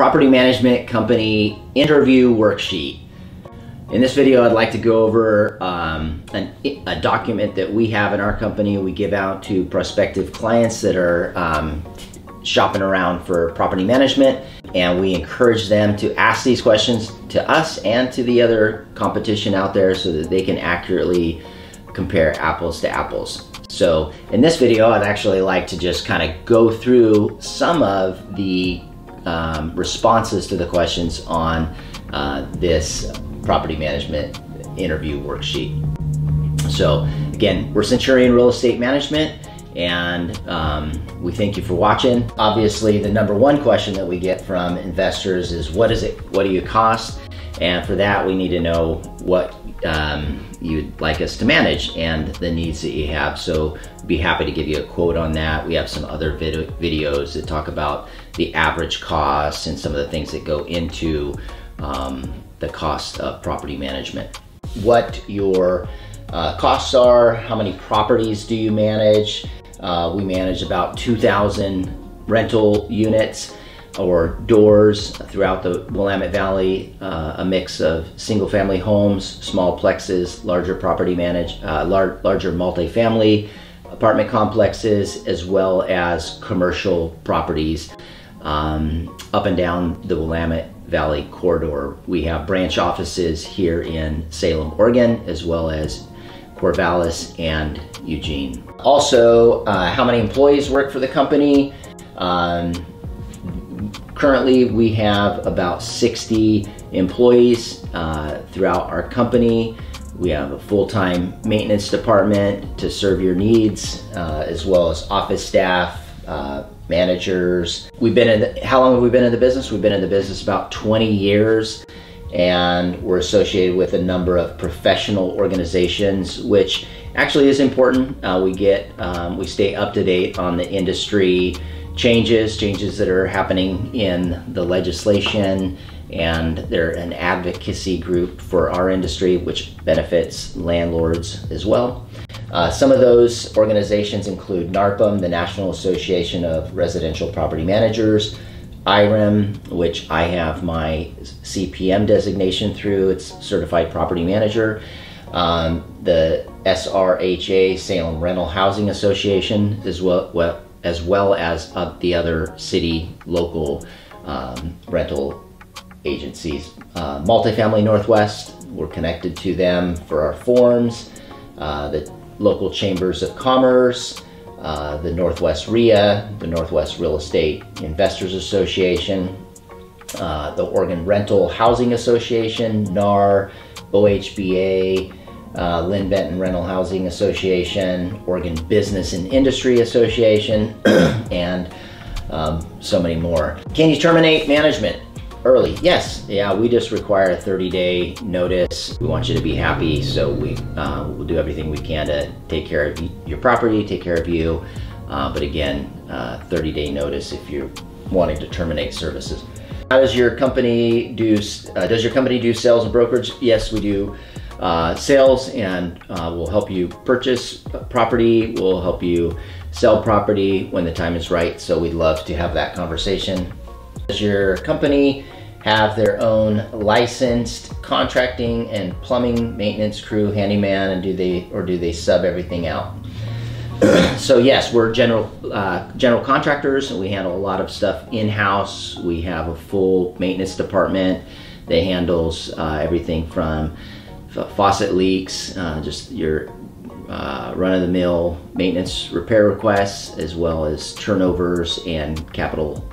property management company interview worksheet. In this video, I'd like to go over a document that we have in our company. We give out to prospective clients that are shopping around for property management, and we encourage them to ask these questions to us and to the other competition out there so that they can accurately compare apples to apples. So in this video, I'd actually like to just kind of go through some of the responses to the questions on this property management interview worksheet. So again, we're Centurion Real Estate Management, and we thank you for watching. Obviously, the number one question that we get from investors is, what do you cost? And for that, we need to know what you'd like us to manage and the needs that you have. So be happy to give you a quote on that. We have some other videos that talk about the average cost and some of the things that go into the cost of property management. What your costs are, how many properties do you manage? We manage about 2,000 rental units or doors throughout the Willamette Valley, a mix of single-family homes, small plexes, larger larger multifamily apartment complexes, as well as commercial properties up and down the Willamette Valley corridor. We have branch offices here in Salem, Oregon, as well as Corvallis and Eugene. Also, how many employees work for the company? Currently, we have about 60 employees throughout our company. We have a full-time maintenance department to serve your needs, as well as office staff, managers. How long have we been in the business? We've been in the business about 20 years, and we're associated with a number of professional organizations, which actually is important. We stay up to date on the industry changes that are happening in the legislation, and they're an advocacy group for our industry, which benefits landlords as well. Some of those organizations include NARPM, the National Association of Residential Property Managers, IREM, which I have my CPM designation through, it's Certified Property Manager, the SRHA, Salem Rental Housing Association, as well as the other city local rental agencies. Multifamily Northwest, we're connected to them for our forms, the local chambers of commerce, the Northwest RIA, the Northwest Real Estate Investors Association, the Oregon Rental Housing Association, NAR, OHBA, Lynn Benton Rental Housing Association, Oregon Business and Industry Association, and so many more. Can you terminate management early? Yes. Yeah, we just require a 30-day notice. We want you to be happy, so we'll do everything we can to take care of your property, take care of you. But again, 30-day notice if you're wanting to terminate services. How does your company do? Does your company do sales and brokerage? Yes, we do. Sales, and we'll help you purchase property, we'll help you sell property when the time is right, so we'd love to have that conversation. Does your company have their own licensed contracting and plumbing maintenance crew, handyman, and do they sub everything out? So yes, we're general contractors, and we handle a lot of stuff in-house. We have a full maintenance department that handles everything from faucet leaks, just your run-of-the-mill maintenance repair requests, as well as turnovers and capital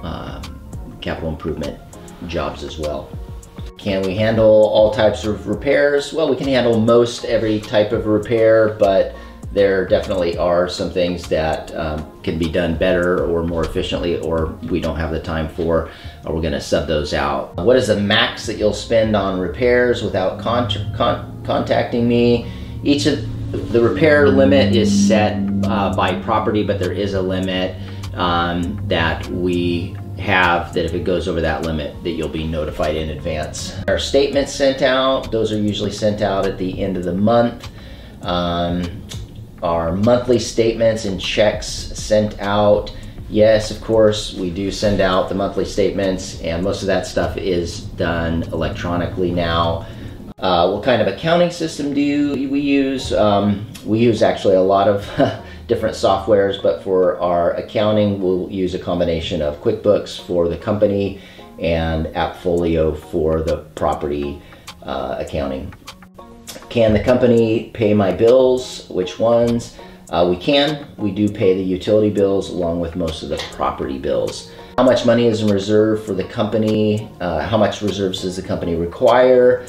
improvement jobs as well. Can we handle all types of repairs? Well, we can handle most every type of repair, but there definitely are some things that can be done better or more efficiently, or we don't have the time for, or we're gonna sub those out. What is the max that you'll spend on repairs without contacting me? Each of the repair limit is set by property, but there is a limit that we have, that if it goes over that limit, that you'll be notified in advance. Our statements sent out, those are usually sent out at the end of the month. Our monthly statements and checks sent out Yes, of course, we do send out the monthly statements, and most of that stuff is done electronically now. What kind of accounting system do we use? We use actually a lot of different softwares, but for our accounting, we'll use a combination of QuickBooks for the company and AppFolio for the property accounting. Can the company pay my bills? Which ones? We can. We do pay the utility bills along with most of the property bills. How much money is in reserve for the company? How much reserves does the company require?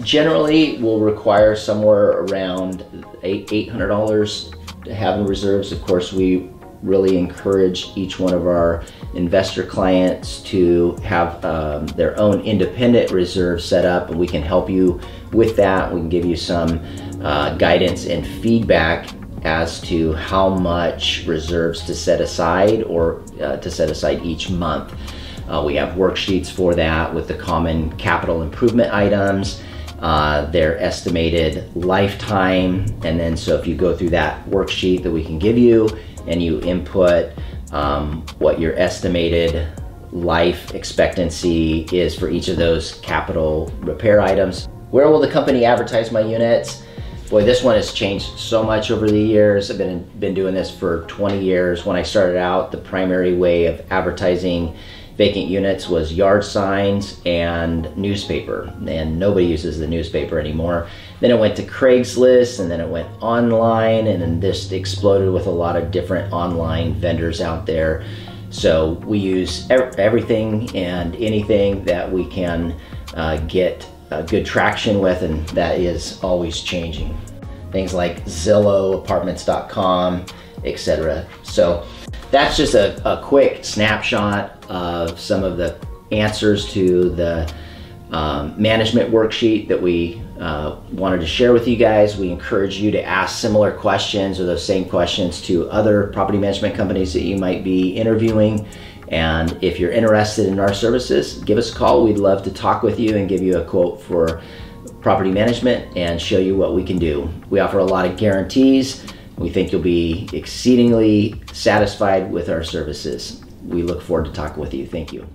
Generally, we'll require somewhere around $800 to have in reserves. Of course, we really encourage each one of our investor clients to have their own independent reserve set up, and we can help you with that. We can give you some guidance and feedback as to how much reserves to set aside or to set aside each month. We have worksheets for that with the common capital improvement items, their estimated lifetime, and then so if you go through that worksheet that we can give you and you input what your estimated life expectancy is for each of those capital repair items. Where will the company advertise my units? Boy, this one has changed so much over the years. I've been doing this for 20 years. When I started out, the primary way of advertising vacant units was yard signs and newspaper, and nobody uses the newspaper anymore. Then it went to Craigslist, and then it went online, and then this exploded with a lot of different online vendors out there. So we use everything and anything that we can get good traction with, and that is always changing. Things like Zillow, apartments.com, etc. So that's just a quick snapshot of some of the answers to the management worksheet that we wanted to share with you guys. We encourage you to ask similar questions or those same questions to other property management companies that you might be interviewing. And if you're interested in our services, give us a call. We'd love to talk with you and give you a quote for property management and show you what we can do. We offer a lot of guarantees. We think you'll be exceedingly satisfied with our services. We look forward to talking with you. Thank you.